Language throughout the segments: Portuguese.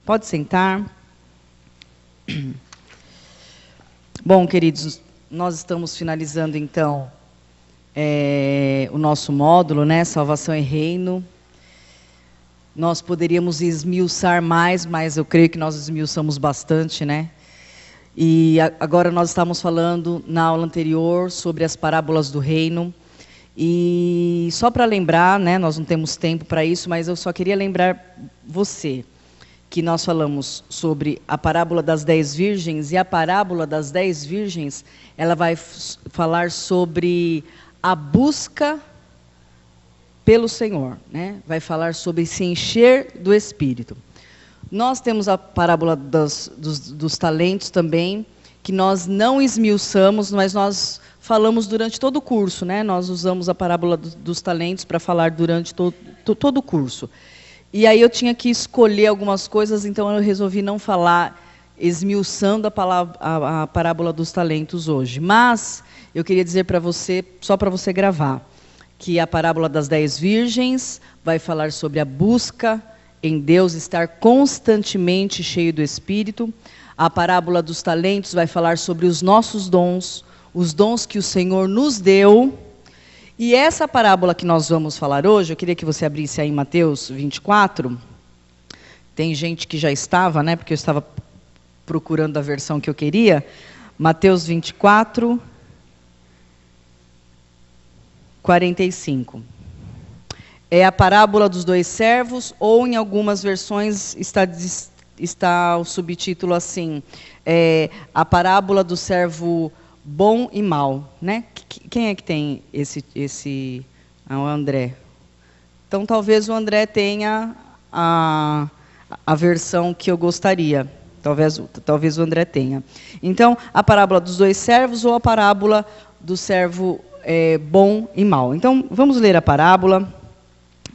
Pode sentar. Bom, queridos, nós estamos finalizando, então, o nosso módulo, né? Salvação e Reino. Nós poderíamos esmiuçar mais, mas eu creio que nós esmiuçamos bastante, né? E agora nós estamos falando, na aula anterior, sobre as parábolas do reino. E só para lembrar, né? Nós não temos tempo para isso, mas eu só queria lembrar você que nós falamos sobre a parábola das 10 virgens, e a parábola das 10 virgens, ela vai falar sobre a busca pelo Senhor, né? Vai falar sobre se encher do Espírito. Nós temos a parábola dos talentos também, que nós não esmiuçamos, mas nós falamos durante todo o curso, né? Nós usamos a parábola dos talentos para falar durante todo o curso. E aí eu tinha que escolher algumas coisas, então eu resolvi não falar esmiuçando a parábola dos talentos hoje. Mas eu queria dizer para você, só para você gravar, que a parábola das 10 virgens vai falar sobre a busca em Deus, estar constantemente cheio do Espírito. A parábola dos talentos vai falar sobre os nossos dons, os dons que o Senhor nos deu. E essa parábola que nós vamos falar hoje, eu queria que você abrisse aí em Mateus 24. Tem gente que já estava, né? Porque eu estava procurando a versão que eu queria. Mateus 24, 45. É a parábola dos 2 servos, ou em algumas versões está o subtítulo assim, a parábola do servo bom e mal, né? Quem é que tem esse o André. Então, talvez o André tenha a versão que eu gostaria. Talvez o André tenha. Então, a parábola dos 2 servos ou a parábola do servo bom e mal. Então, vamos ler a parábola.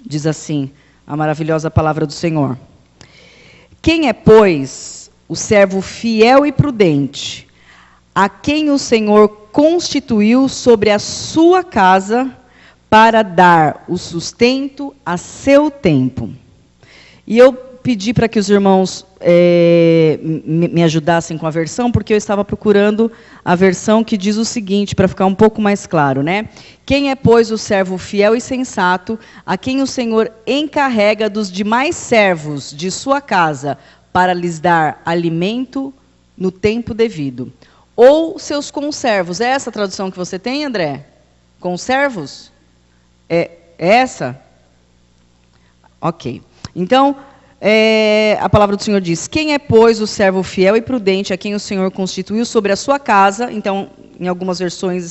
Diz assim, a maravilhosa palavra do Senhor. Quem é, pois, o servo fiel e prudente, a quem o Senhor constituiu sobre a sua casa para dar o sustento a seu tempo? E eu pedi para que os irmãos me ajudassem com a versão, porque eu estava procurando a versão que diz o seguinte, para ficar um pouco mais claro, né? Quem é, pois, o servo fiel e sensato, a quem o Senhor encarrega dos demais servos de sua casa, para lhes dar alimento no tempo devido? Ou seus conservos. É essa a tradução que você tem, André? Conservos? É essa? Ok. Então, a palavra do Senhor diz, quem é, pois, o servo fiel e prudente, a quem o Senhor constituiu sobre a sua casa? Então, em algumas versões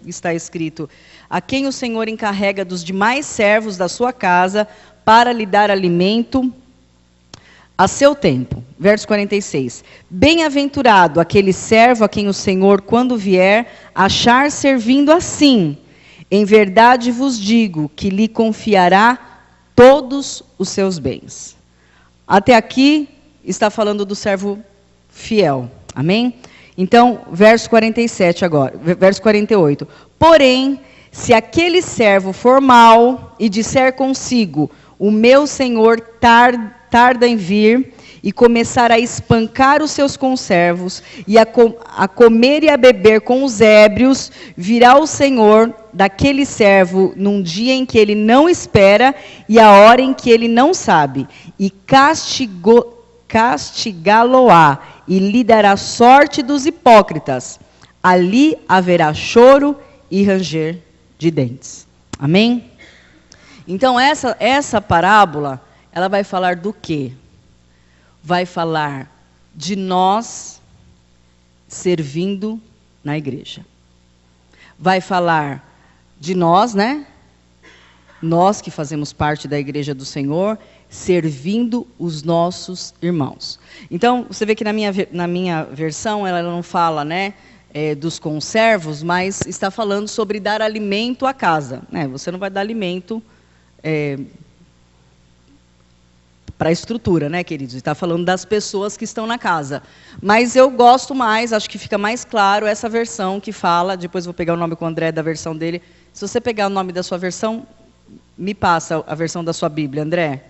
está escrito, a quem o Senhor encarrega dos demais servos da sua casa, para lhe dar alimento a seu tempo. Verso 46. Bem-aventurado aquele servo a quem o Senhor, quando vier, achar servindo assim. Em verdade vos digo que lhe confiará todos os seus bens. Até aqui está falando do servo fiel. Amém? Então, verso 47 agora. Verso 48. Porém, se aquele servo for mau e disser consigo, o meu senhor tarda em vir, e começar a espancar os seus conservos, e a comer e a beber com os ébrios, virá o Senhor daquele servo num dia em que ele não espera, e a hora em que ele não sabe, e castigá-lo-á, e lhe dará sorte dos hipócritas. Ali haverá choro e ranger de dentes. Amém? Então, essa parábola, ela vai falar do quê? Vai falar de nós servindo na igreja. Vai falar de nós, né? Nós que fazemos parte da igreja do Senhor, servindo os nossos irmãos. Então, você vê que na minha versão, ela não fala, né, dos conservos, mas está falando sobre dar alimento à casa. Né? Você não vai dar alimento para a estrutura, né, queridos? Está falando das pessoas que estão na casa. Mas eu gosto mais, acho que fica mais claro essa versão que fala, depois vou pegar o nome com o André da versão dele. Se você pegar o nome da sua versão, me passa a versão da sua Bíblia, André.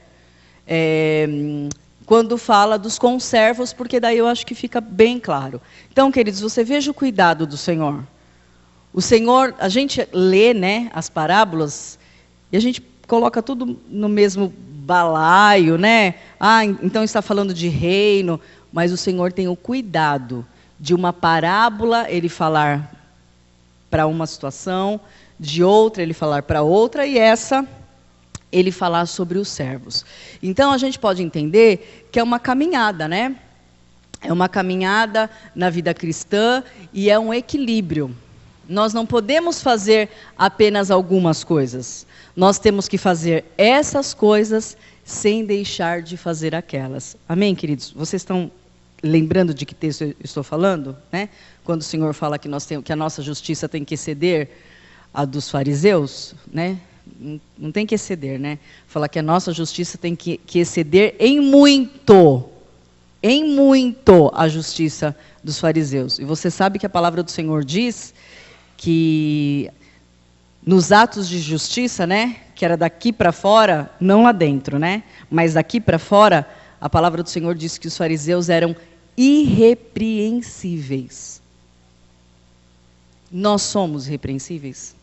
quando fala dos conservos, porque daí eu acho que fica bem claro. Então, queridos, você veja o cuidado do Senhor. O Senhor, a gente lê, né, as parábolas, e a gente coloca tudo no mesmo balaio, né? Ah, então está falando de reino, mas o Senhor tem o cuidado de uma parábola ele falar para uma situação, de outra ele falar para outra, e essa ele falar sobre os servos. Então a gente pode entender que é uma caminhada, né? É uma caminhada na vida cristã e é um equilíbrio. Nós não podemos fazer apenas algumas coisas. Nós temos que fazer essas coisas sem deixar de fazer aquelas. Amém, queridos? Vocês estão lembrando de que texto eu estou falando? Né? Quando o Senhor fala que, que a nossa justiça tem que exceder a dos fariseus, né? Não tem que exceder, né? Fala que a nossa justiça tem que exceder em muito a justiça dos fariseus. E você sabe que a palavra do Senhor diz que nos atos de justiça, né, que era daqui para fora, não lá dentro, né, mas daqui para fora, a palavra do Senhor diz que os fariseus eram irrepreensíveis. Nós somos irrepreensíveis?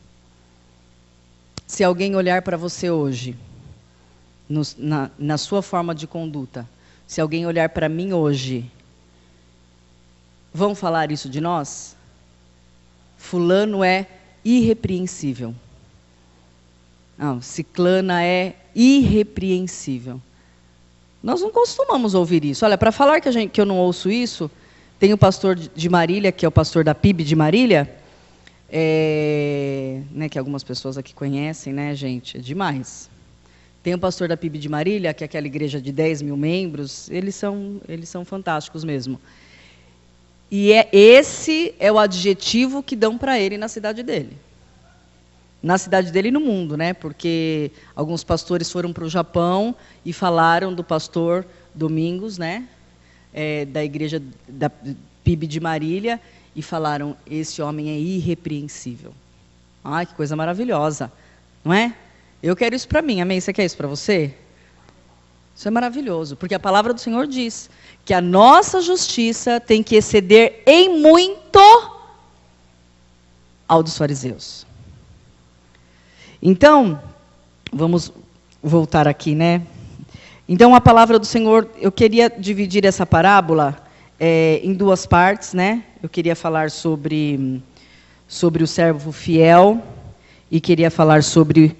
Se alguém olhar para você hoje, na sua forma de conduta, se alguém olhar para mim hoje, vão falar isso de nós? Fulano é irrepreensível. Não, ciclana é irrepreensível. Nós não costumamos ouvir isso. Olha, para falar que eu não ouço isso, tem o pastor de Marília, que é o pastor da PIB de Marília, né, que algumas pessoas aqui conhecem, né, gente? É demais. Tem o pastor da PIB de Marília, que é aquela igreja de 10 mil membros, eles são fantásticos mesmo. E esse é o adjetivo que dão para ele na cidade dele. Na cidade dele e no mundo, né? Porque alguns pastores foram para o Japão e falaram do pastor Domingos, né? Da igreja da PIB de Marília, e falaram, esse homem é irrepreensível. Ai, que coisa maravilhosa, não é? Eu quero isso para mim, amém? Você quer isso para você? Isso é maravilhoso, porque a palavra do Senhor diz que a nossa justiça tem que exceder em muito ao dos fariseus. Então, vamos voltar aqui, né? Então, a palavra do Senhor, eu queria dividir essa parábola em duas partes, né? Eu queria falar sobre o servo fiel e queria falar sobre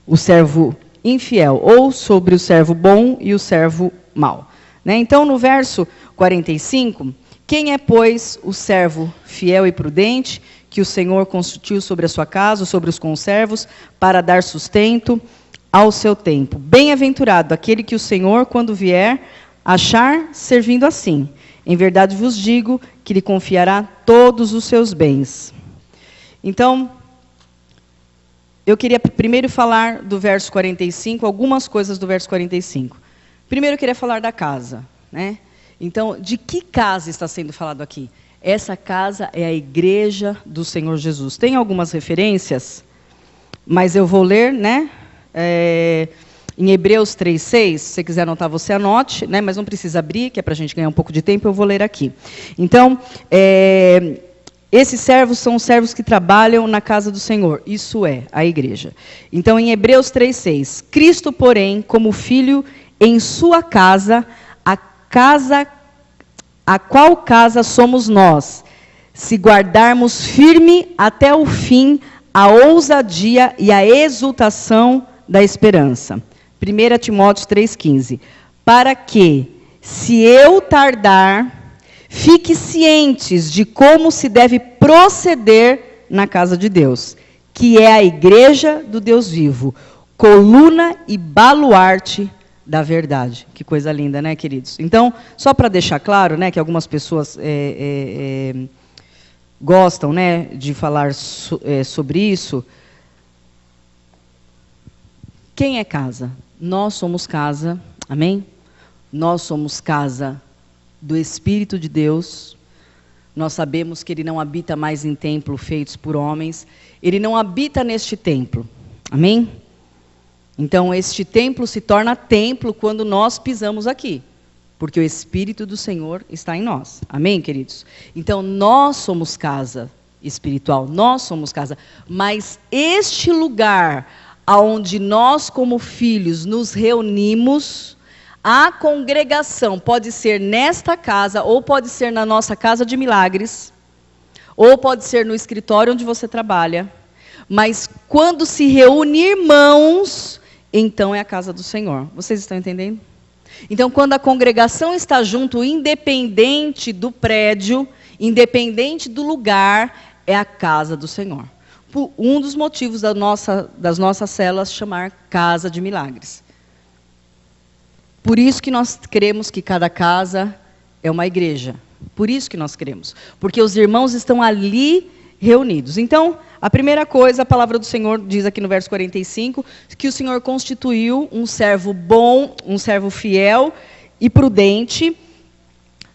o servo infiel, ou sobre o servo bom e o servo mau. Né? Então, no verso 45, quem é, pois, o servo fiel e prudente, que o Senhor constituiu sobre a sua casa, sobre os conservos, para dar sustento ao seu tempo? Bem-aventurado aquele que o Senhor, quando vier, achar servindo assim. Em verdade vos digo que lhe confiará todos os seus bens. Então, eu queria primeiro falar do verso 45, algumas coisas do verso 45. Primeiro eu queria falar da casa, né? Então, de que casa está sendo falado aqui? Essa casa é a igreja do Senhor Jesus. Tem algumas referências, mas eu vou ler, né? Em Hebreus 3:6, se você quiser anotar, você anote, né? Mas não precisa abrir, que é para a gente ganhar um pouco de tempo, eu vou ler aqui. Então, esses servos são os servos que trabalham na casa do Senhor, isso é, a igreja. Então, em Hebreus 3:6, Cristo, porém, como filho em sua casa, a qual casa somos nós, se guardarmos firme até o fim a ousadia e a exultação da esperança. 1 Timóteo 3,15. Para que, se eu tardar, fique cientes de como se deve proceder na casa de Deus, que é a igreja do Deus vivo, coluna e baluarte da verdade. Que coisa linda, né, queridos? Então, só para deixar claro, né, que algumas pessoas gostam, né, de falar sobre isso. Quem é casa? Nós somos casa, amém? Nós somos casa do Espírito de Deus. Nós sabemos que Ele não habita mais em templo feitos por homens. Ele não habita neste templo, amém? Então, este templo se torna templo quando nós pisamos aqui. porque o Espírito do Senhor está em nós. Amém, queridos? Então, nós somos casa espiritual, nós somos casa. Mas este lugar onde nós, como filhos, nos reunimos, a congregação pode ser nesta casa, ou pode ser na nossa casa de milagres, ou pode ser no escritório onde você trabalha. Mas quando se reúne irmãos, então é a casa do Senhor. Vocês estão entendendo? Então, quando a congregação está junto, independente do prédio, independente do lugar, é a casa do Senhor. Um dos motivos das nossas células chamar Casa de Milagres. Por isso que nós cremos que cada casa é uma igreja. Por isso que nós cremos. Porque os irmãos estão ali reunidos. Então, a primeira coisa, a palavra do Senhor diz aqui no verso 45, que o Senhor constituiu um servo bom, um servo fiel e prudente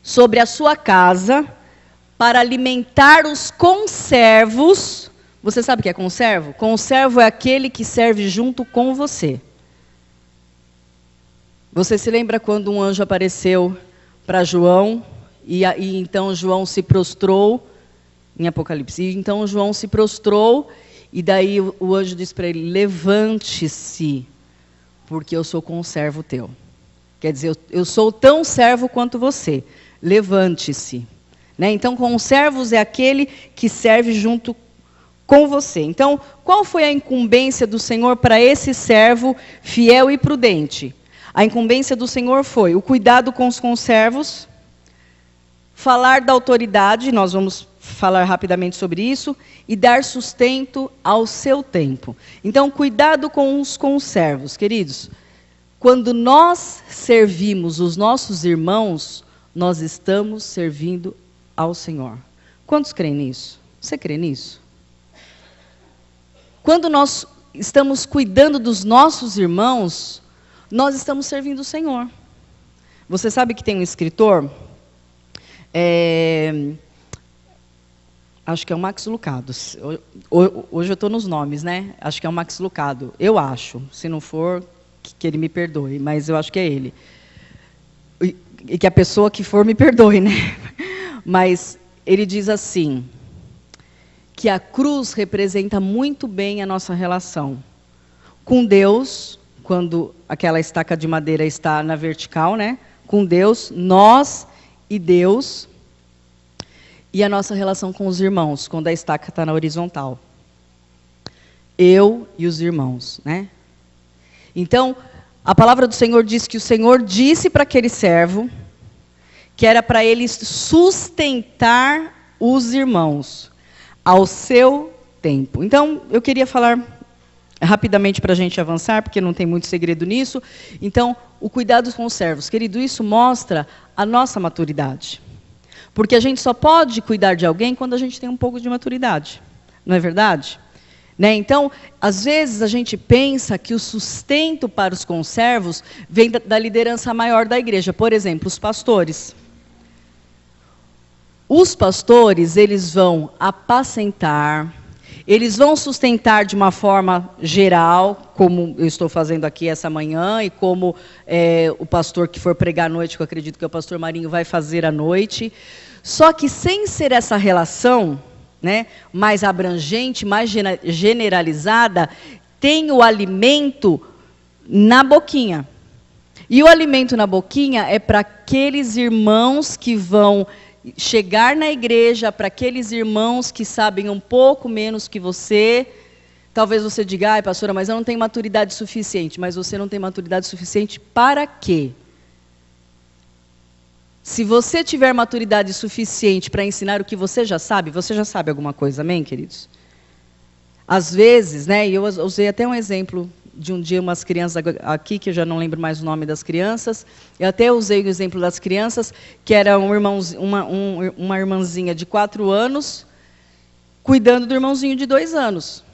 sobre a sua casa para alimentar os conservos. Você sabe o que é conservo? Conservo é aquele que serve junto com você. Você se lembra quando um anjo apareceu para João e então João se prostrou em Apocalipse? E então João se prostrou e daí o anjo disse para ele: levante-se, porque eu sou conservo teu. Quer dizer, eu sou tão servo quanto você. Levante-se. Né? Então, conservos é aquele que serve junto com você. Então, qual foi a incumbência do Senhor para esse servo fiel e prudente? A incumbência do Senhor foi o cuidado com os conservos, falar da autoridade, nós vamos falar rapidamente sobre isso, e dar sustento ao seu tempo. Então, cuidado com os conservos, queridos. Quando nós servimos os nossos irmãos, nós estamos servindo ao Senhor. Quantos creem nisso? Você crê nisso? Quando nós estamos cuidando dos nossos irmãos, nós estamos servindo o Senhor. Você sabe que tem um escritor, acho que é o Max Lucado. Hoje eu estou nos nomes, né? Acho que é o Max Lucado. Eu acho. Se não for, que ele me perdoe. Mas eu acho que é ele. E que a pessoa que for me perdoe, né? Mas ele diz assim, que a cruz representa muito bem a nossa relação com Deus, quando aquela estaca de madeira está na vertical, né? Com Deus, nós e Deus, e a nossa relação com os irmãos, quando a estaca está na horizontal. Eu e os irmãos, né? Então, a palavra do Senhor diz que o Senhor disse para aquele servo que era para ele sustentar os irmãos ao seu tempo. Então, eu queria falar rapidamente para a gente avançar, porque não tem muito segredo nisso. Então, o cuidado com os servos. Querido, isso mostra a nossa maturidade. Porque a gente só pode cuidar de alguém quando a gente tem um pouco de maturidade. Não é verdade? Né? Então, às vezes a gente pensa que o sustento para os conservos vem da liderança maior da igreja. Por exemplo, os pastores. Os pastores, eles vão apacentar, eles vão sustentar de uma forma geral, como eu estou fazendo aqui essa manhã, e como o pastor que for pregar à noite, que eu acredito que é o pastor Marinho, vai fazer à noite. Só que sem ser essa relação, né, mais abrangente, mais generalizada, tem o alimento na boquinha. E o alimento na boquinha é para aqueles irmãos que vão chegar na igreja, para aqueles irmãos que sabem um pouco menos que você. Talvez você diga: ai, pastora, mas eu não tenho maturidade suficiente. Mas você não tem maturidade suficiente para quê? Se você tiver maturidade suficiente para ensinar o que você já sabe alguma coisa, amém, queridos? Às vezes, né, e eu usei até um exemplo de um dia umas crianças aqui, que eu já não lembro mais o nome das crianças, eu até usei o exemplo das crianças, que era uma irmãzinha de 4 anos, cuidando do irmãozinho de 2 anos.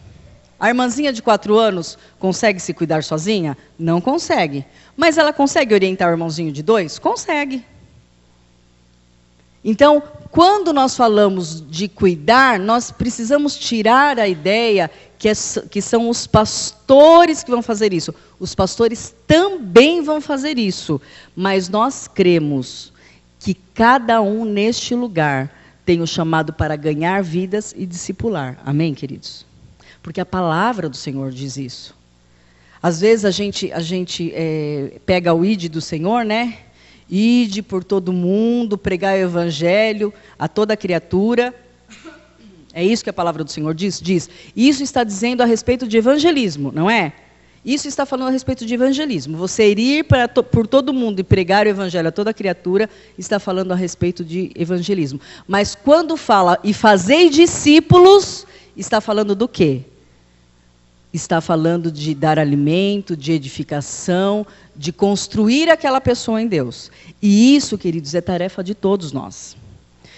A irmãzinha de 4 anos consegue se cuidar sozinha? Não consegue. Mas ela consegue orientar o irmãozinho de 2? Consegue. Então, quando nós falamos de cuidar, nós precisamos tirar a ideia que são os pastores que vão fazer isso. Os pastores também vão fazer isso. Mas nós cremos que cada um neste lugar tem o chamado para ganhar vidas e discipular. Amém, queridos? Porque a palavra do Senhor diz isso. Às vezes a gente pega o ide do Senhor, né? Ide por todo mundo, pregar o evangelho a toda criatura. É isso que a palavra do Senhor diz? Diz. Isso está dizendo a respeito de evangelismo, não é? Isso está falando a respeito de evangelismo. Você ir por todo mundo e pregar o evangelho a toda criatura, está falando a respeito de evangelismo. Mas quando fala e fazei discípulos, está falando do quê? Está falando de dar alimento, de edificação, de construir aquela pessoa em Deus. E isso, queridos, é tarefa de todos nós.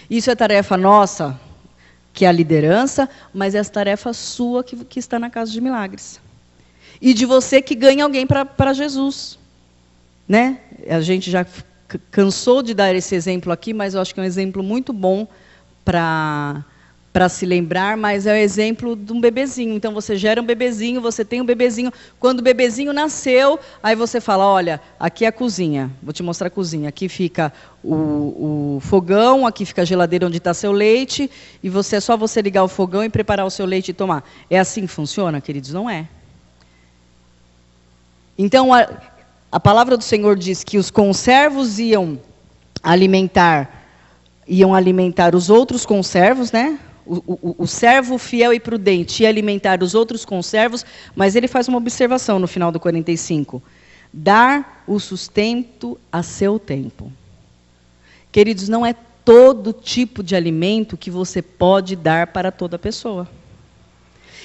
Isso é tarefa nossa, que é a liderança, mas é tarefa sua que está na Casa de Milagres. E de você que ganha alguém para Jesus. Né? A gente já cansou de dar esse exemplo aqui, mas eu acho que é um exemplo muito bom para se lembrar, mas é o exemplo de um bebezinho. Então, você gera um bebezinho, você tem um bebezinho. Quando o bebezinho nasceu, aí você fala, olha, aqui é a cozinha. Vou te mostrar a cozinha. Aqui fica o fogão, aqui fica a geladeira onde está seu leite, e é só você ligar o fogão e preparar o seu leite e tomar. É assim que funciona, queridos? Não é. Então, a palavra do Senhor diz que os conservos iam alimentar os outros conservos, né? O servo fiel e prudente ia alimentar os outros conservos, mas ele faz uma observação no final do 45. Dar o sustento a seu tempo. Queridos, não é todo tipo de alimento que você pode dar para toda pessoa.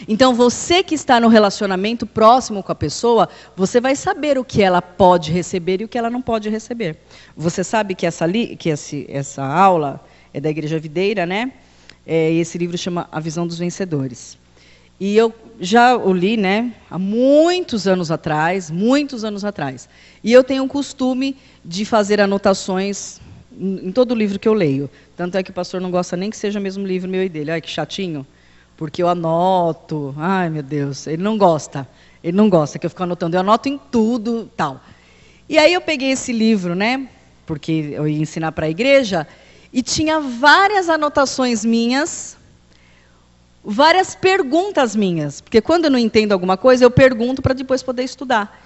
Então, você que está no relacionamento próximo com a pessoa, você vai saber o que ela pode receber e o que ela não pode receber. Você sabe que essa aula é da Igreja Videira, né? Esse livro chama A Visão dos Vencedores. E eu já o li, né, há muitos anos atrás. E eu tenho o costume de fazer anotações em todo livro que eu leio. Tanto é que o pastor não gosta nem que seja o mesmo livro meu e dele. Ai, que chatinho. Porque eu anoto. Ai, meu Deus. Ele não gosta que eu fique anotando. Eu anoto em tudo, tal. E aí eu peguei esse livro, né, porque eu ia ensinar para a igreja, e tinha várias anotações minhas, várias perguntas minhas. Porque quando eu não entendo alguma coisa, eu pergunto para depois poder estudar.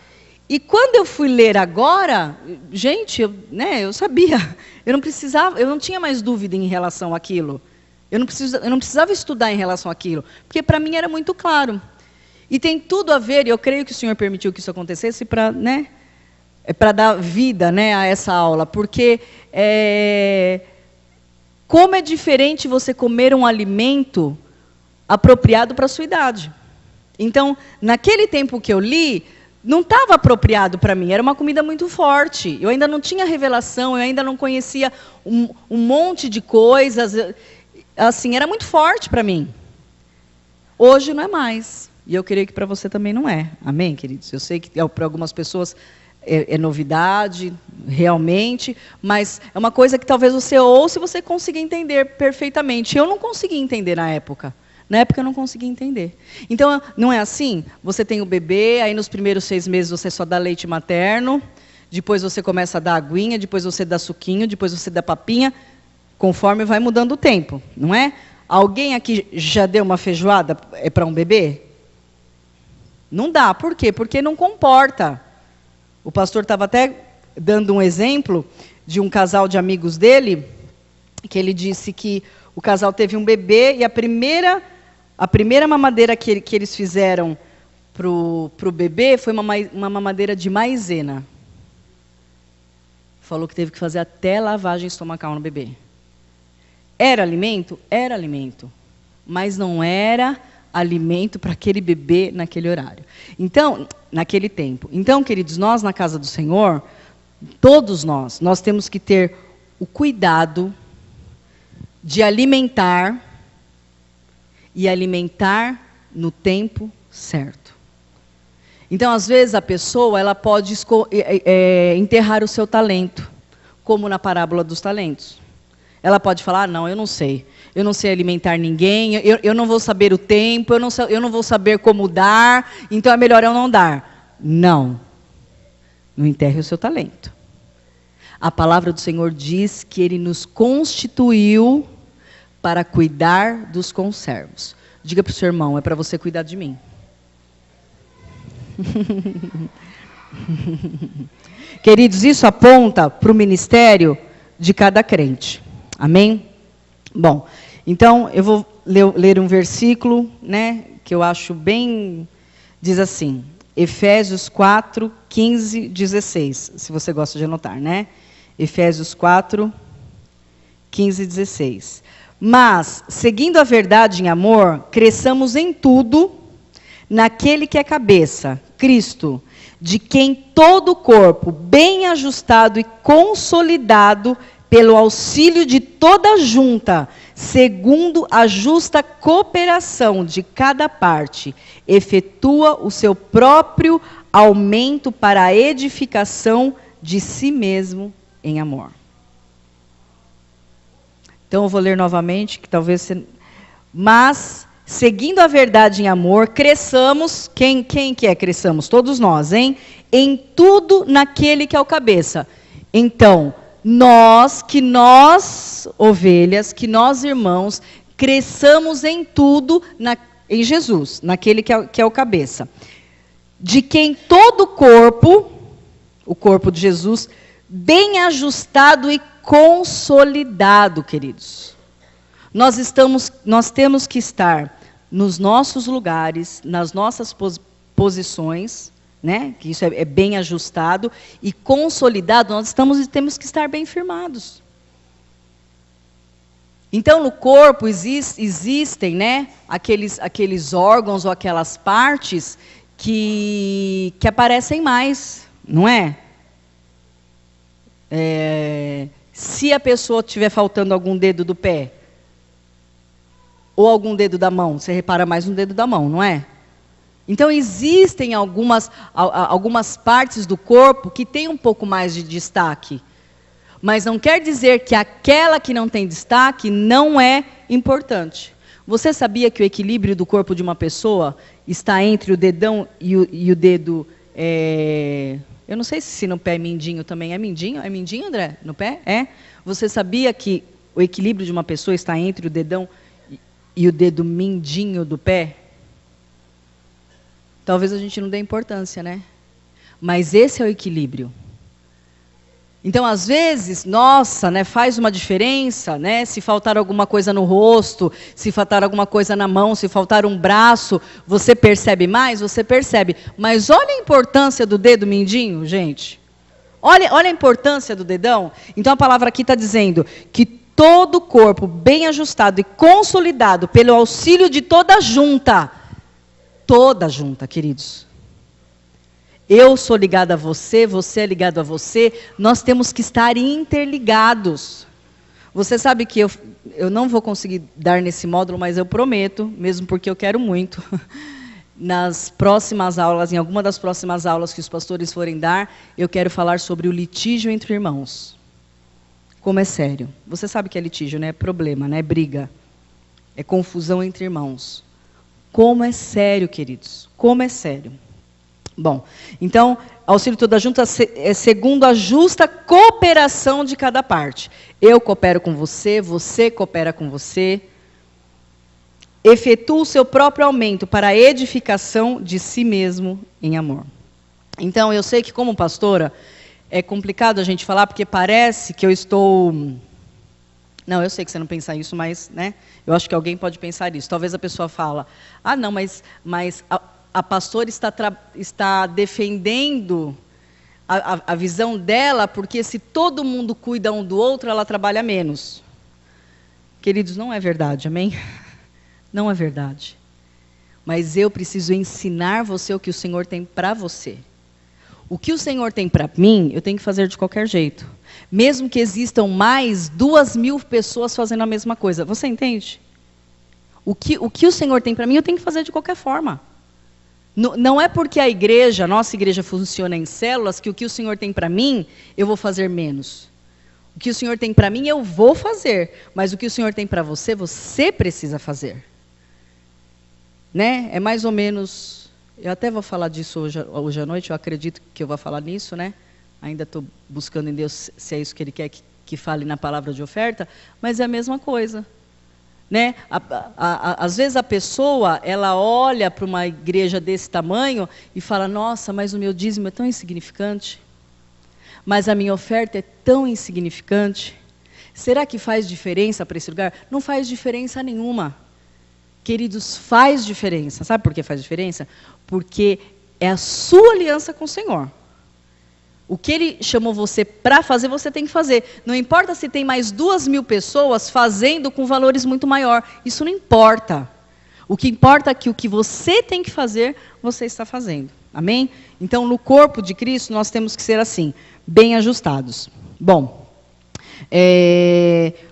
E quando eu fui ler agora, gente, eu sabia. Eu não tinha mais dúvida em relação àquilo. Eu não precisava estudar em relação àquilo. Porque para mim era muito claro. E tem tudo a ver, e eu creio que o Senhor permitiu que isso acontecesse para dar vida, né, a essa aula. Porque como é diferente você comer um alimento apropriado para a sua idade. Então, naquele tempo que eu li, não estava apropriado para mim, era uma comida muito forte. Eu ainda não tinha revelação, eu ainda não conhecia um monte de coisas. Assim, era muito forte para mim. Hoje não é mais. E eu creio que para você também não é. Amém, queridos? Eu sei que para algumas pessoas é novidade, realmente, mas é uma coisa que talvez você ouça e você consiga entender perfeitamente. Eu não consegui entender na época. Na época eu não conseguia entender. Então, não é assim? Você tem o bebê, aí nos primeiros 6 meses você só dá leite materno, depois você começa a dar aguinha, depois você dá suquinho, depois você dá papinha, conforme vai mudando o tempo, não é? Alguém aqui já deu uma feijoada para um bebê? Não dá. Por quê? Porque não comporta. O pastor estava até dando um exemplo de um casal de amigos dele, que ele disse que o casal teve um bebê e a primeira mamadeira que eles fizeram pro bebê foi uma mamadeira de maisena. Falou que teve que fazer até lavagem estomacal no bebê. Era alimento? Era alimento. Mas não era alimento para aquele bebê naquele horário. Então, naquele tempo. Então, queridos, nós na casa do Senhor, todos nós temos que ter o cuidado de alimentar e alimentar no tempo certo. Então, às vezes, a pessoa ela pode enterrar o seu talento, como na parábola dos talentos. Ela pode falar, não, eu não sei alimentar ninguém, eu não vou saber o tempo, eu não vou saber como dar, então é melhor eu não dar. Não enterre o seu talento. A palavra do Senhor diz que Ele nos constituiu para cuidar dos conservos. Diga para o seu irmão, é para você cuidar de mim. Queridos, isso aponta para o ministério de cada crente. Amém? Bom, então eu vou ler um versículo, né, que eu acho bem... Diz assim, Efésios 4, 15, 16. Se você gosta de anotar, né? Efésios 4, 15 e 16. Mas, seguindo a verdade em amor, cresçamos em tudo naquele que é cabeça, Cristo, de quem todo o corpo, bem ajustado e consolidado pelo auxílio de toda a junta, segundo a justa cooperação de cada parte, efetua o seu próprio aumento para a edificação de si mesmo em amor. Então eu vou ler novamente, que talvez você... Mas, seguindo a verdade em amor, cresçamos, quem que é cresçamos? Todos nós, hein? Em tudo naquele que é o cabeça. Então, nós, ovelhas, que nós irmãos, cresçamos em tudo em Jesus, naquele que é o cabeça. De quem todo o corpo de Jesus, bem ajustado e consolidado, queridos. Nós temos que estar nos nossos lugares, nas nossas posições, né? Que isso é bem ajustado e consolidado. Nós temos que estar bem firmados. Então, no corpo existem, né, aqueles órgãos ou aquelas partes que aparecem mais, não é? Se a pessoa estiver faltando algum dedo do pé, ou algum dedo da mão, você repara mais no dedo da mão, não é? Então, existem algumas partes do corpo que têm um pouco mais de destaque. Mas não quer dizer que aquela que não tem destaque não é importante. Você sabia que o equilíbrio do corpo de uma pessoa está entre o dedão e o dedo... Eu não sei se no pé é mindinho também. É mindinho? É mindinho, André? No pé? É? Você sabia que o equilíbrio de uma pessoa está entre o dedão e o dedo mindinho do pé? Talvez a gente não dê importância, né? Mas esse é o equilíbrio. Então, às vezes, nossa, né, faz uma diferença, né? Se faltar alguma coisa no rosto, se faltar alguma coisa na mão, se faltar um braço, você percebe mais? Você percebe. Mas olha a importância do dedo mindinho, gente. Olha a importância do dedão. Então, a palavra aqui está dizendo que todo o corpo bem ajustado e consolidado pelo auxílio de toda junta, queridos. Eu sou ligada a você, você é ligado a você, nós temos que estar interligados. Você sabe que eu não vou conseguir dar nesse módulo, mas eu prometo, mesmo porque eu quero muito, nas próximas aulas, em alguma das próximas aulas que os pastores forem dar, eu quero falar sobre o litígio entre irmãos. Como é sério. Você sabe que é litígio, né? É problema, né? É briga. É confusão entre irmãos. Como é sério, queridos. Como é sério. Bom, então, auxílio toda junta é segundo a justa cooperação de cada parte. Eu coopero com você, você coopera com você. Efetua o seu próprio aumento para a edificação de si mesmo em amor. Então, eu sei que como pastora, é complicado a gente falar, porque parece que eu estou... Não, eu sei que você não pensa isso, mas, né, eu acho que alguém pode pensar isso. Talvez a pessoa fala, não, mas a pastora está defendendo a visão dela, porque se todo mundo cuida um do outro, ela trabalha menos. Queridos, não é verdade, amém? Não é verdade. Mas eu preciso ensinar você o que o Senhor tem para você. O que o Senhor tem para mim, eu tenho que fazer de qualquer jeito. Mesmo que existam mais 2.000 pessoas fazendo a mesma coisa. Você entende? O que o Senhor tem para mim, eu tenho que fazer de qualquer forma. Não é porque a nossa igreja funciona em células, que o Senhor tem para mim, eu vou fazer menos. O que o Senhor tem para mim, eu vou fazer. Mas o que o Senhor tem para você, você precisa fazer. Né? É mais ou menos... Eu até vou falar disso hoje à noite, eu acredito que eu vou falar nisso, né? Ainda estou buscando em Deus se é isso que Ele quer que fale na palavra de oferta, mas é a mesma coisa. Né? Às vezes a pessoa, ela olha para uma igreja desse tamanho e fala, nossa, mas o meu dízimo é tão insignificante. Mas a minha oferta é tão insignificante. Será que faz diferença para esse lugar? Não faz diferença nenhuma. Queridos, faz diferença. Sabe por que faz diferença? Porque é a sua aliança com o Senhor. O que Ele chamou você para fazer, você tem que fazer. Não importa se tem mais 2.000 pessoas fazendo com valores muito maior. Isso não importa. O que importa é que o que você tem que fazer, você está fazendo. Amém? Então, no corpo de Cristo, nós temos que ser assim, bem ajustados. Bom,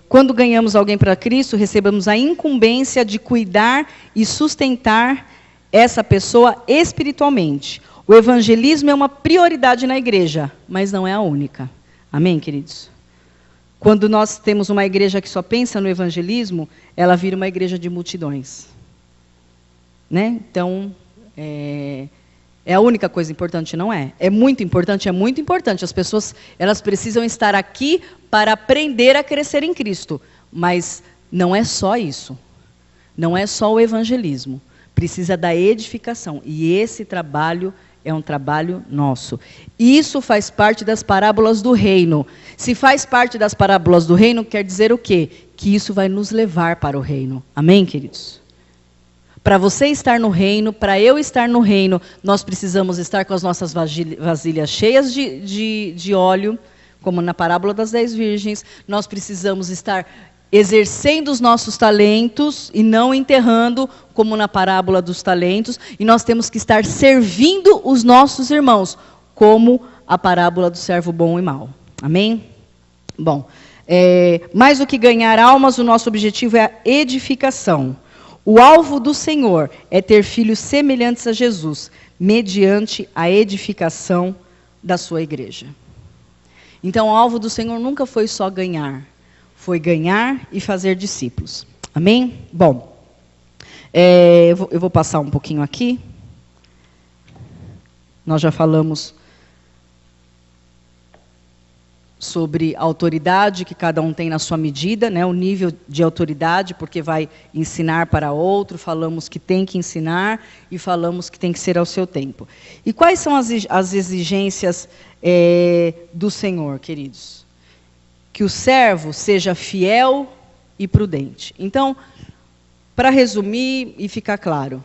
quando ganhamos alguém para Cristo, recebemos a incumbência de cuidar e sustentar essa pessoa espiritualmente. O evangelismo é uma prioridade na igreja, mas não é a única. Amém, queridos? Quando nós temos uma igreja que só pensa no evangelismo, ela vira uma igreja de multidões. Né? Então, é a única coisa importante, não é? É muito importante, é muito importante. As pessoas, elas precisam estar aqui para aprender a crescer em Cristo. Mas não é só isso. Não é só o evangelismo. Precisa da edificação. E esse trabalho é um trabalho nosso. Isso faz parte das parábolas do reino. Se faz parte das parábolas do reino, quer dizer o quê? Que isso vai nos levar para o reino. Amém, queridos? Para você estar no reino, para eu estar no reino, nós precisamos estar com as nossas vasilhas cheias de óleo, como na parábola das 10 virgens. Nós precisamos estar exercendo os nossos talentos e não enterrando, como na parábola dos talentos. E nós temos que estar servindo os nossos irmãos, como a parábola do servo bom e mau. Amém? Bom, mais do que ganhar almas, o nosso objetivo é a edificação. O alvo do Senhor é ter filhos semelhantes a Jesus, mediante a edificação da sua igreja. Então, o alvo do Senhor nunca foi só ganhar. Foi ganhar e fazer discípulos. Amém? Bom, eu vou passar um pouquinho aqui. Nós já falamos sobre a autoridade que cada um tem na sua medida, né, o nível de autoridade, porque vai ensinar para outro, falamos que tem que ensinar e falamos que tem que ser ao seu tempo. E quais são as exigências do Senhor, queridos? Que o servo seja fiel e prudente. Então, para resumir e ficar claro,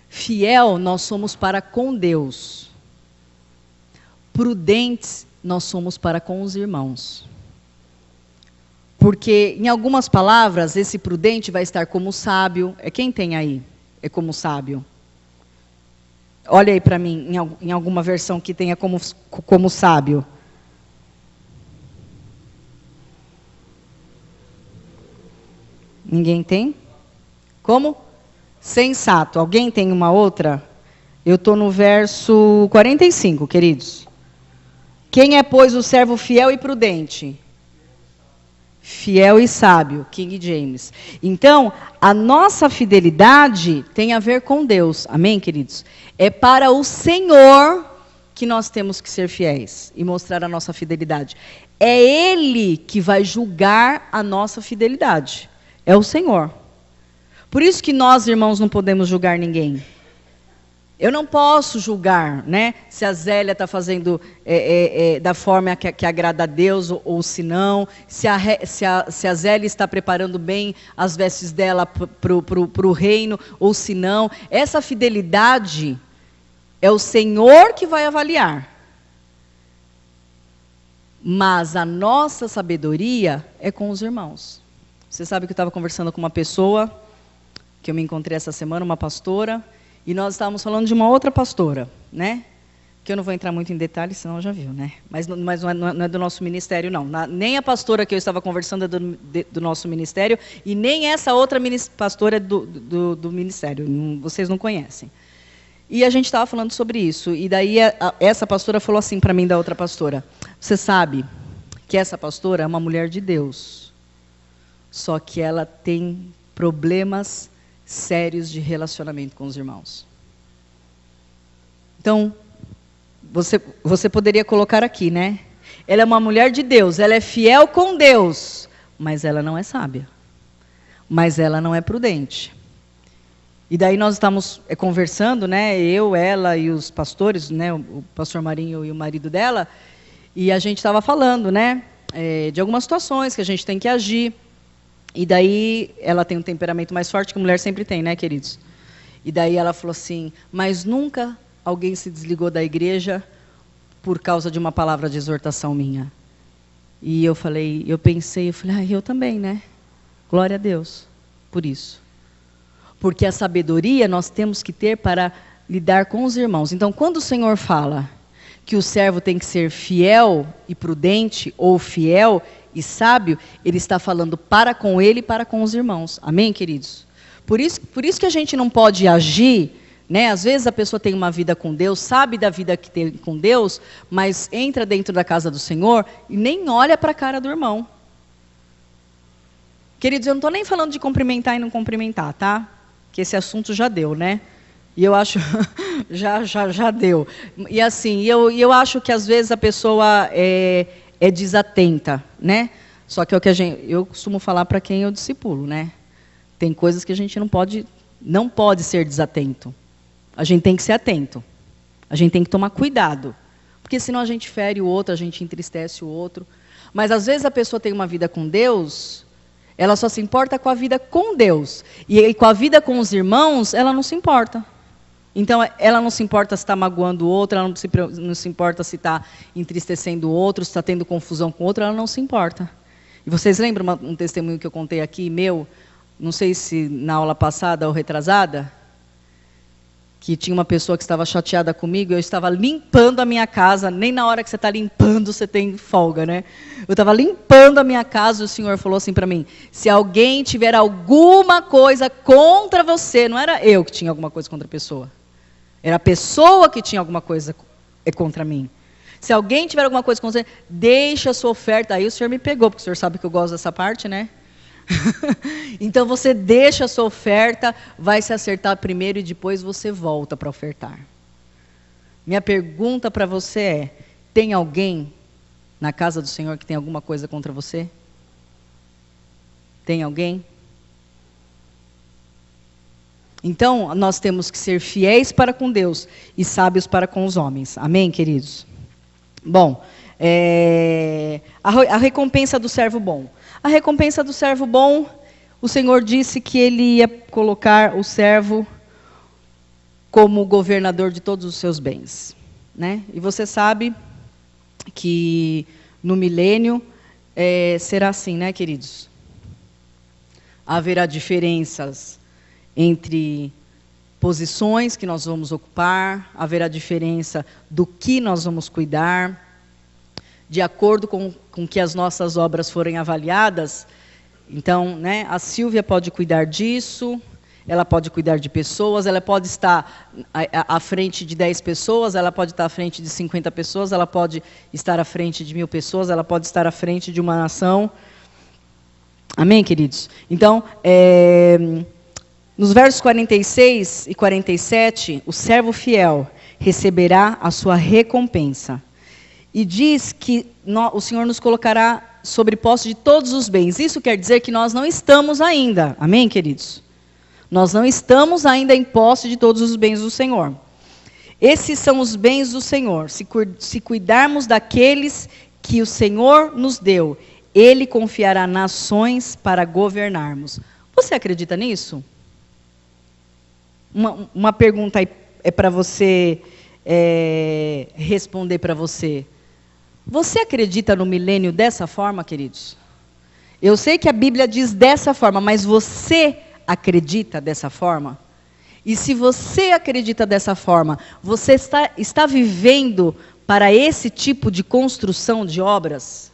fiel nós somos para com Deus, prudentes nós somos para com os irmãos. Porque, em algumas palavras, esse prudente vai estar como sábio. Quem tem aí? É como sábio. Olha aí para mim, em alguma versão que tenha como sábio. Ninguém tem? Como? Sensato. Alguém tem uma outra? Eu estou no verso 45, queridos. Quem é, pois, o servo fiel e prudente? Fiel e sábio, King James. Então, a nossa fidelidade tem a ver com Deus. Amém, queridos? É para o Senhor que nós temos que ser fiéis e mostrar a nossa fidelidade. É Ele que vai julgar a nossa fidelidade. É o Senhor. Por isso que nós, irmãos, não podemos julgar ninguém. Eu não posso julgar, né, se a Zélia está fazendo da forma que agrada a Deus ou se não, se a Zélia está preparando bem as vestes dela para o reino ou se não. Essa fidelidade é o Senhor que vai avaliar. Mas a nossa sabedoria é com os irmãos. Você sabe que eu estava conversando com uma pessoa, que eu me encontrei essa semana, uma pastora, e nós estávamos falando de uma outra pastora, né? Que eu não vou entrar muito em detalhes, senão já viu, né? Mas não é do nosso ministério, não. Nem a pastora que eu estava conversando é do nosso ministério, e nem essa outra pastora é do ministério. Vocês não conhecem. E a gente estava falando sobre isso. E daí essa pastora falou assim para mim, da outra pastora: você sabe que essa pastora é uma mulher de Deus. Só que ela tem problemas sérios de relacionamento com os irmãos. Então, você poderia colocar aqui, né? Ela é uma mulher de Deus, ela é fiel com Deus, mas ela não é sábia. Mas ela não é prudente. E daí nós estamos conversando, né? Eu, ela e os pastores, né? O pastor Marinho e o marido dela, e a gente estava falando, né? De algumas situações que a gente tem que agir. E daí ela tem um temperamento mais forte que a mulher sempre tem, né, queridos? E daí ela falou assim: mas nunca alguém se desligou da igreja por causa de uma palavra de exortação minha. E eu falei, eu pensei, eu também, né? Glória a Deus por isso. Porque a sabedoria nós temos que ter para lidar com os irmãos. Então, quando o Senhor fala que o servo tem que ser fiel e prudente, ou fiel e sábio, Ele está falando para com ele e para com os irmãos. Amém, queridos? Por isso que a gente não pode agir, né? Às vezes a pessoa tem uma vida com Deus, sabe da vida que tem com Deus, mas entra dentro da casa do Senhor e nem olha para a cara do irmão. Queridos, eu não estou nem falando de cumprimentar e não cumprimentar, tá? Que esse assunto já deu, né? E eu acho, já deu. E assim, eu acho que às vezes a pessoa é desatenta, né? Só que é o que eu costumo falar para quem eu discipulo, né? Tem coisas que a gente não pode ser desatento. A gente tem que ser atento. A gente tem que tomar cuidado. Porque senão a gente fere o outro, a gente entristece o outro. Mas às vezes a pessoa tem uma vida com Deus, ela só se importa com a vida com Deus. E com a vida com os irmãos, ela não se importa. Então, ela não se importa se está magoando o outro, ela não se importa se está entristecendo o outro, se está tendo confusão com o outro, ela não se importa. E vocês lembram um testemunho que eu contei aqui, meu, não sei se na aula passada ou retrasada, que tinha uma pessoa que estava chateada comigo, eu estava limpando a minha casa, nem na hora que você está limpando você tem folga, né? Eu estava limpando a minha casa e o Senhor falou assim para mim: se alguém tiver alguma coisa contra você, não era eu que tinha alguma coisa contra a pessoa, era a pessoa que tinha alguma coisa contra mim. Se alguém tiver alguma coisa contra você, deixa a sua oferta. Aí o Senhor me pegou, porque o Senhor sabe que eu gosto dessa parte, né? Então você deixa a sua oferta, vai se acertar primeiro e depois você volta para ofertar. Minha pergunta para você é: tem alguém na casa do Senhor que tem alguma coisa contra você? Tem alguém? Então nós temos que ser fiéis para com Deus e sábios para com os homens. Amém, queridos? Bom, a recompensa do servo bom. A recompensa do servo bom, o Senhor disse que Ele ia colocar o servo como governador de todos os seus bens, né? E você sabe que no milênio será assim, né, queridos? Haverá diferenças entre posições que nós vamos ocupar, haverá diferença do que nós vamos cuidar. De acordo com que as nossas obras forem avaliadas. Então, né, a Silvia pode cuidar disso, ela pode cuidar de pessoas, ela pode estar à frente de 10 pessoas, ela pode estar à frente de 50 pessoas, ela pode estar à frente de 1000 pessoas, ela pode estar à frente de uma nação. Amém, queridos? Então, nos versos 46 e 47, o servo fiel receberá a sua recompensa. E diz que o Senhor nos colocará sobre posse de todos os bens. Isso quer dizer que nós não estamos ainda. Amém, queridos? Nós não estamos ainda em posse de todos os bens do Senhor. Esses são os bens do Senhor. Se cuidarmos daqueles que o Senhor nos deu, Ele confiará nações para governarmos. Você acredita nisso? Uma pergunta é para você responder para você. Você acredita no milênio dessa forma, queridos? Eu sei que a Bíblia diz dessa forma, mas você acredita dessa forma? E se você acredita dessa forma, você está vivendo para esse tipo de construção de obras?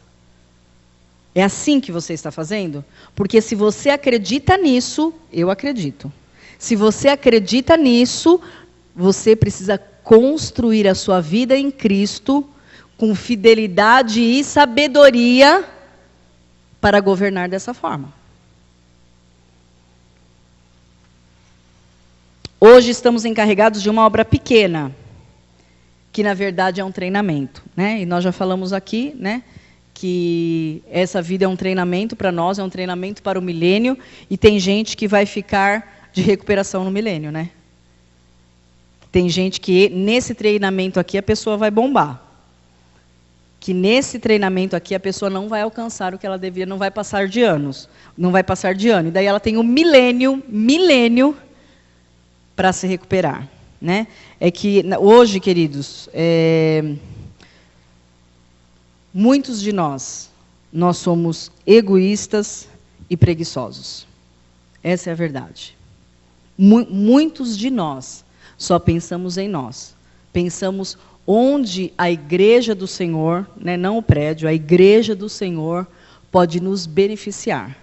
É assim que você está fazendo? Porque se você acredita nisso, eu acredito. Se você acredita nisso, você precisa construir a sua vida em Cristo com fidelidade e sabedoria para governar dessa forma. Hoje estamos encarregados de uma obra pequena, que na verdade é um treinamento, né? E nós já falamos aqui, né, que essa vida é um treinamento para nós, é um treinamento para o milênio, e tem gente que vai ficar de recuperação no milênio, né? Tem gente que nesse treinamento aqui a pessoa vai bombar. Que nesse treinamento aqui a pessoa não vai alcançar o que ela deveria, não vai passar de anos, não vai passar de ano. E daí ela tem um milênio para se recuperar, né? É que hoje, queridos, muitos de nós somos egoístas e preguiçosos. Essa é a verdade. Muitos de nós só pensamos em nós. Pensamos onde a igreja do Senhor, né, não o prédio, a igreja do Senhor pode nos beneficiar.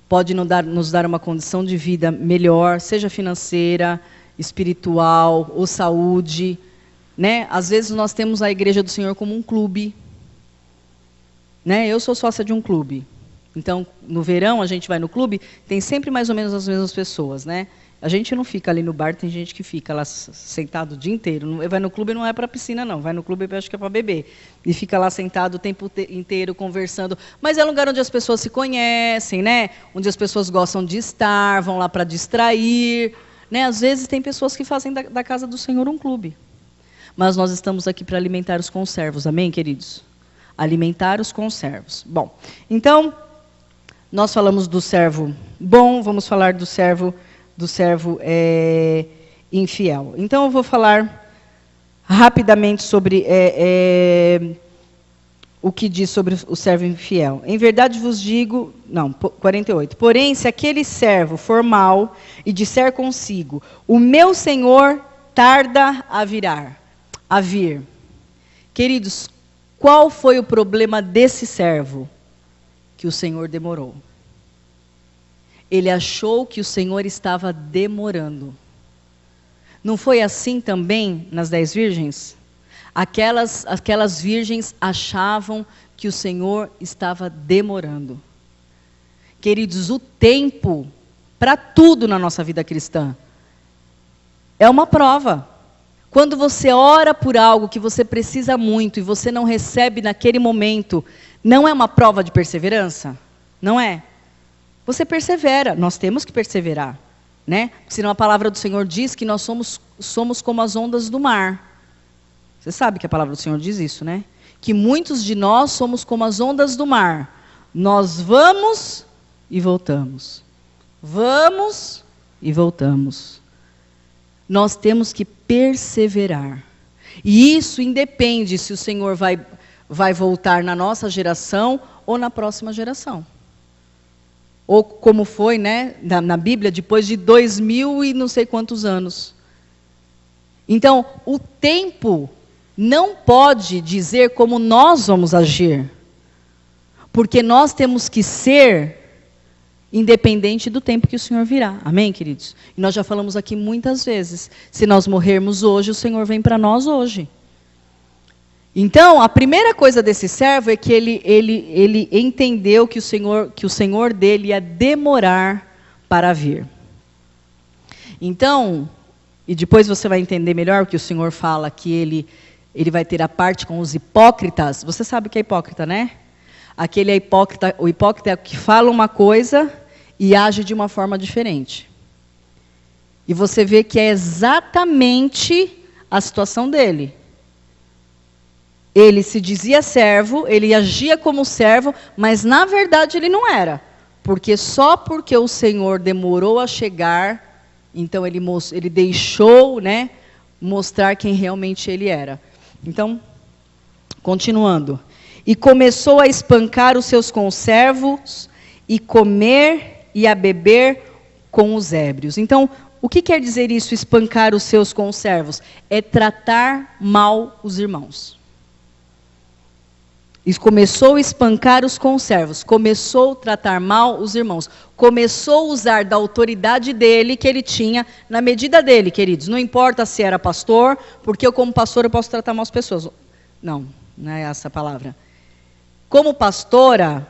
Pode nos dar uma condição de vida melhor, seja financeira, espiritual ou saúde, né? Às vezes nós temos a igreja do Senhor como um clube, né? Eu sou sócia de um clube. Então, no verão a gente vai no clube, tem sempre mais ou menos as mesmas pessoas, né? A gente não fica ali no bar, tem gente que fica lá sentado o dia inteiro. Vai no clube não é para piscina, não. Vai no clube, eu acho que é para beber. E fica lá sentado o tempo inteiro, conversando. Mas é um lugar onde as pessoas se conhecem, né? Onde as pessoas gostam de estar, vão lá para distrair. Né? Às vezes tem pessoas que fazem da casa do Senhor um clube. Mas nós estamos aqui para alimentar os conservos. Amém, queridos? Alimentar os conservos. Bom, então, nós falamos do servo bom, vamos falar do servo infiel. Então, eu vou falar rapidamente sobre o que diz sobre o servo infiel. Em verdade vos digo... Não, 48. Porém, se aquele servo for mau e disser consigo, o meu senhor tarda a vir. Queridos, qual foi o problema desse servo? Que o Senhor demorou. Ele achou que o Senhor estava demorando. Não foi assim também nas 10 virgens? Aquelas virgens achavam que o Senhor estava demorando. Queridos, o tempo para tudo na nossa vida cristã é uma prova. Quando você ora por algo que você precisa muito e você não recebe naquele momento, não é uma prova de perseverança? Não é? Você persevera, nós temos que perseverar, né? Senão a palavra do Senhor diz que nós somos como as ondas do mar. Você sabe que a palavra do Senhor diz isso, né? Que muitos de nós somos como as ondas do mar. Nós vamos e voltamos. Vamos e voltamos. Nós temos que perseverar. E isso independe se o Senhor vai voltar na nossa geração ou na próxima geração. Ou como foi, né, na Bíblia, depois de 2000 e não sei quantos anos. Então, o tempo não pode dizer como nós vamos agir. Porque nós temos que ser independente do tempo que o Senhor virá. Amém, queridos? E nós já falamos aqui muitas vezes. Se nós morrermos hoje, o Senhor vem para nós hoje. Então, a primeira coisa desse servo é que ele entendeu que o Senhor dele ia demorar para vir. Então, e depois você vai entender melhor o que o Senhor fala, que ele vai ter a parte com os hipócritas. Você sabe o que é hipócrita, né? Aquele é hipócrita, o hipócrita é o que fala uma coisa e age de uma forma diferente. E você vê que é exatamente a situação dele. Ele se dizia servo, ele agia como servo, mas na verdade ele não era. Porque só porque o Senhor demorou a chegar, então ele deixou, né, mostrar quem realmente ele era. Então, continuando. E começou a espancar os seus conservos, e comer e a beber com os ébrios. Então, o que quer dizer isso, espancar os seus conservos? É tratar mal os irmãos. E começou a espancar os conservos, começou a tratar mal os irmãos, começou a usar da autoridade dele, que ele tinha, na medida dele, queridos. Não importa se era pastor, porque eu como pastor eu posso tratar mal as pessoas. Não, não é essa a palavra. Como pastora,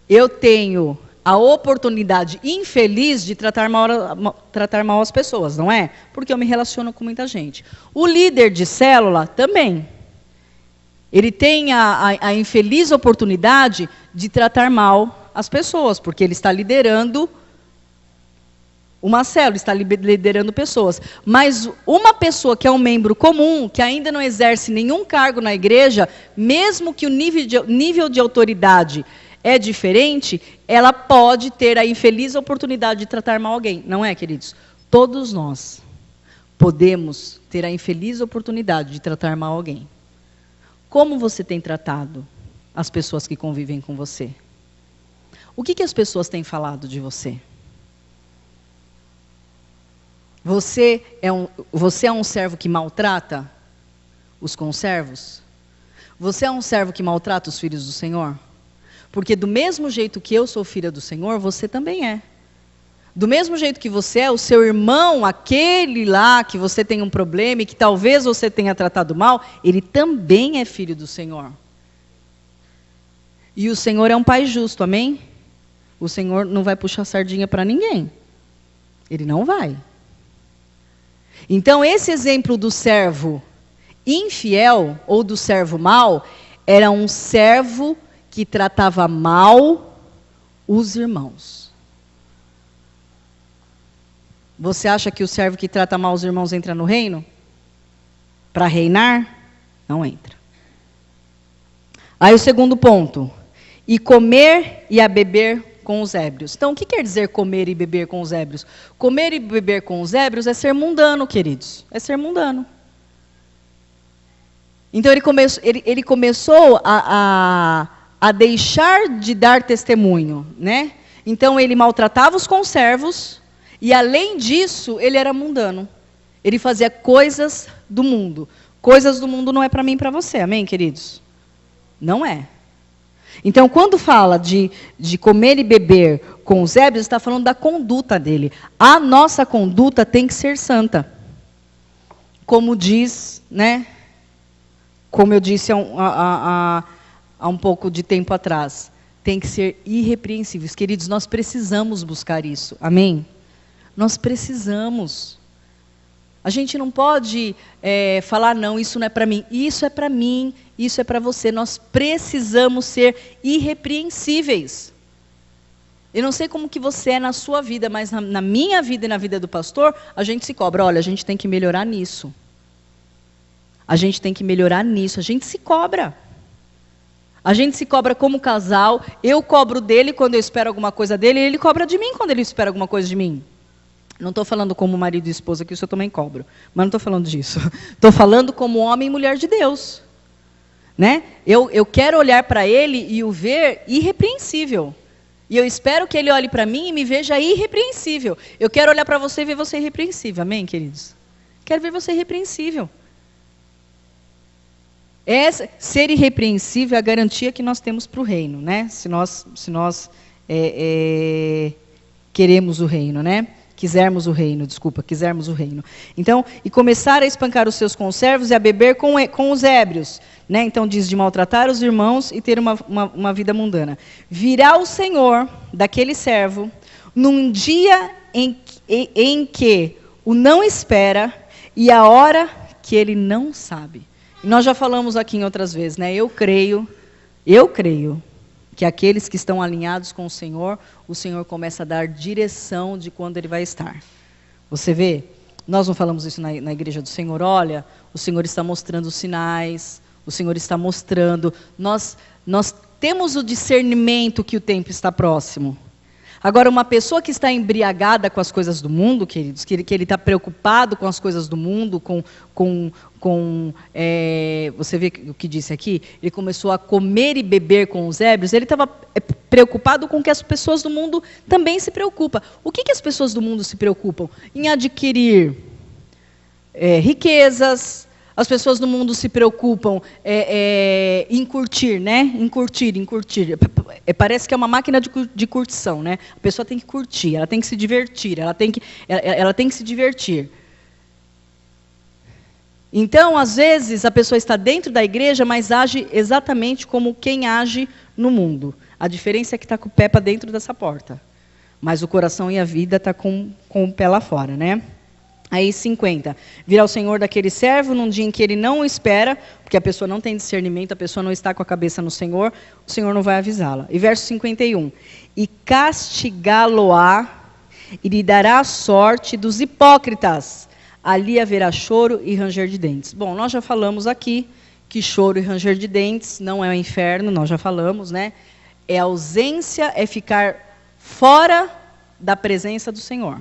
eu tenho a oportunidade infeliz de tratar mal as pessoas, não é? Porque eu me relaciono com muita gente. O líder de célula também. Ele tem a infeliz oportunidade de tratar mal as pessoas, porque ele está liderando uma célula, está liderando pessoas. Mas uma pessoa que é um membro comum, que ainda não exerce nenhum cargo na igreja, mesmo que o nível de autoridade é diferente, ela pode ter a infeliz oportunidade de tratar mal alguém. Não é, queridos? Todos nós podemos ter a infeliz oportunidade de tratar mal alguém. Como você tem tratado as pessoas que convivem com você? O que as pessoas têm falado de você? Você é um servo que maltrata os conservos? Você é um servo que maltrata os filhos do Senhor? Porque do mesmo jeito que eu sou filha do Senhor, você também é. Do mesmo jeito que você é, o seu irmão, aquele lá que você tem um problema e que talvez você tenha tratado mal, ele também é filho do Senhor. E o Senhor é um pai justo, amém? O Senhor não vai puxar sardinha para ninguém. Ele não vai. Então, esse exemplo do servo infiel ou do servo mau, era um servo que tratava mal os irmãos. Você acha que o servo que trata mal os irmãos entra no reino? Para reinar? Não entra. Aí o segundo ponto. E comer e a beber com os ébrios. Então, o que quer dizer comer e beber com os ébrios? Comer e beber com os ébrios é ser mundano, queridos. É ser mundano. Então, ele começou a deixar de dar testemunho, né? Então, ele maltratava os conservos e, além disso, ele era mundano. Ele fazia coisas do mundo. Coisas do mundo não é para mim e para você, amém, queridos? Não é. Então, quando fala de comer e beber com os ébrios, está falando da conduta dele. A nossa conduta tem que ser santa. Como diz, né? Como eu disse há um pouco de tempo atrás, tem que ser irrepreensíveis. Queridos, nós precisamos buscar isso. Amém? Nós precisamos. A gente não pode falar, não, isso não é para mim. Isso é para mim, isso é para você. Nós precisamos ser irrepreensíveis. Eu não sei como que você é na sua vida, mas na minha vida e na vida do pastor, a gente se cobra. Olha, a gente tem que melhorar nisso. A gente tem que melhorar nisso. A gente se cobra. A gente se cobra como casal. Eu cobro dele quando eu espero alguma coisa dele, e ele cobra de mim quando ele espera alguma coisa de mim. Não estou falando como marido e esposa, que isso eu também cobro. Mas não estou falando disso. Estou falando como homem e mulher de Deus. Né? Eu quero olhar para ele e o ver irrepreensível. E eu espero que ele olhe para mim e me veja irrepreensível. Eu quero olhar para você e ver você irrepreensível. Amém, queridos? Quero ver você irrepreensível. Ser irrepreensível é a garantia que nós temos para o reino, né? Se nós queremos o reino, né? Quisermos o reino. Então, e começar a espancar os seus conservos e a beber com os ébrios. Né? Então, diz de maltratar os irmãos e ter uma vida mundana. Virá o Senhor daquele servo num dia em que o não espera e a hora que ele não sabe. E nós já falamos aqui em outras vezes, né? Eu creio que aqueles que estão alinhados com o Senhor começa a dar direção de quando ele vai estar. Você vê? Nós não falamos isso na igreja do Senhor. Olha, o Senhor está mostrando os sinais, o Senhor está mostrando. Nós temos o discernimento que o tempo está próximo. Agora, uma pessoa que está embriagada com as coisas do mundo, queridos, que ele está preocupado com as coisas do mundo, você vê o que disse aqui? Ele começou a comer e beber com os ébrios, ele estava preocupado com o que as pessoas do mundo também se preocupam. O que as pessoas do mundo se preocupam? Em adquirir riquezas. As pessoas do mundo se preocupam em curtir, né? Em curtir. Parece que é uma máquina de curtição, né? A pessoa tem que curtir, ela tem que se divertir, ela tem que se divertir. Então, às vezes, a pessoa está dentro da igreja, mas age exatamente como quem age no mundo. A diferença é que está com o pé para dentro dessa porta. Mas o coração e a vida está com o pé lá fora, né? Aí 50. Virá o Senhor daquele servo num dia em que ele não o espera, porque a pessoa não tem discernimento, a pessoa não está com a cabeça no Senhor, o Senhor não vai avisá-la. E verso 51. E castigá-lo-á e lhe dará a sorte dos hipócritas. Ali haverá choro e ranger de dentes. Bom, nós já falamos aqui que choro e ranger de dentes não é o inferno, nós já falamos, né? É ausência, é ficar fora da presença do Senhor.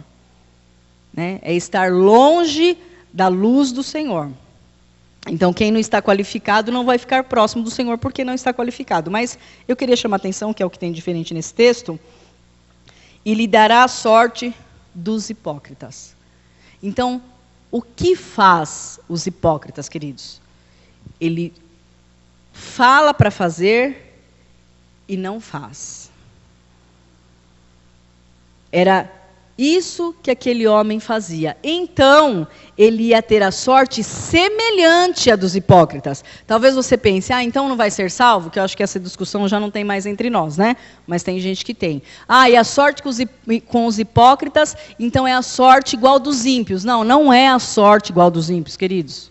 Né? É estar longe da luz do Senhor. Então, quem não está qualificado não vai ficar próximo do Senhor porque não está qualificado. Mas eu queria chamar a atenção, que é o que tem diferente nesse texto, e lhe dará a sorte dos hipócritas. Então, o que faz os hipócritas, queridos? Ele fala para fazer e não faz. Era isso que aquele homem fazia. Então, ele ia ter a sorte semelhante à dos hipócritas. Talvez você pense, então não vai ser salvo? Que eu acho que essa discussão já não tem mais entre nós, né? Mas tem gente que tem. E a sorte com os hipócritas, então é a sorte igual dos ímpios. Não, não é a sorte igual dos ímpios, queridos.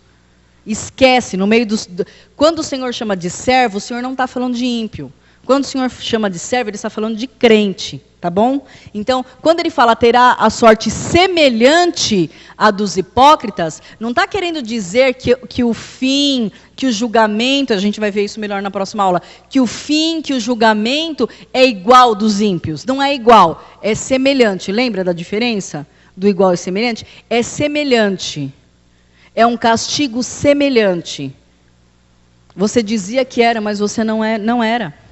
Esquece, no meio dos... Quando o Senhor chama de servo, o Senhor não está falando de ímpio. Quando o Senhor chama de servo, ele está falando de crente, tá bom? Então, quando ele fala terá a sorte semelhante à dos hipócritas, não está querendo dizer que o fim, que o julgamento, a gente vai ver isso melhor na próxima aula, que o fim, que o julgamento é igual dos ímpios. Não é igual, é semelhante. Lembra da diferença do igual e semelhante? É semelhante. É um castigo semelhante. Você dizia que era, mas você não era.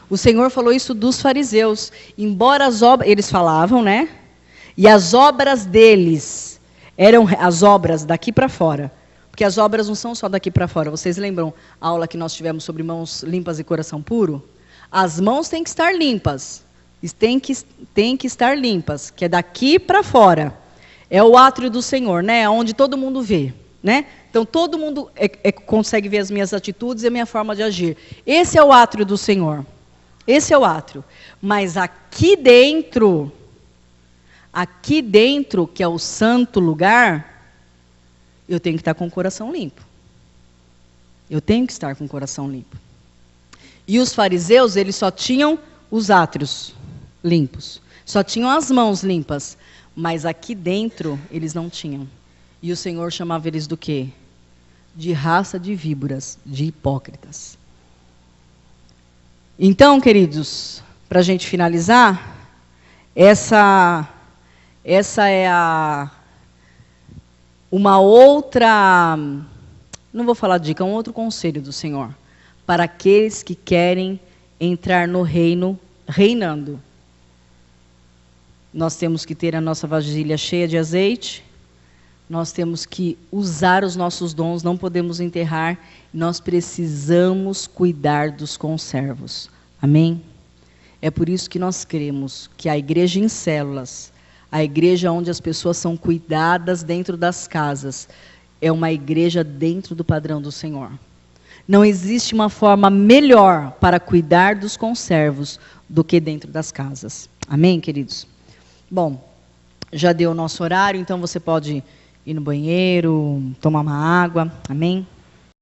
O Senhor falou isso dos fariseus. Embora as obras, eles falavam, né? E as obras deles eram as obras daqui para fora. Porque as obras não são só daqui para fora. Vocês lembram a aula que nós tivemos sobre mãos limpas e coração puro? As mãos têm que estar limpas. Tem que estar limpas, que é daqui para fora. É o átrio do Senhor, né? Onde todo mundo vê, né? Então todo mundo consegue ver as minhas atitudes e a minha forma de agir. Esse é o átrio do Senhor. Esse é o átrio. Mas aqui dentro, que é o santo lugar, eu tenho que estar com o coração limpo. Eu tenho que estar com o coração limpo. E os fariseus, eles só tinham os átrios limpos. Só tinham as mãos limpas. Mas aqui dentro, eles não tinham. E o Senhor chamava eles do quê? De raça de víboras, de hipócritas. Então, queridos, para a gente finalizar, essa é uma outra, não vou falar dica, um outro conselho do Senhor, para aqueles que querem entrar no reino reinando. Nós temos que ter a nossa vasilha cheia de azeite, nós temos que usar os nossos dons, não podemos enterrar, nós precisamos cuidar dos conservos. Amém? É por isso que nós cremos que a igreja em células, a igreja onde as pessoas são cuidadas dentro das casas, é uma igreja dentro do padrão do Senhor. Não existe uma forma melhor para cuidar dos conservos do que dentro das casas. Amém, queridos? Bom, já deu o nosso horário, então você pode ir no banheiro, tomar uma água. Amém?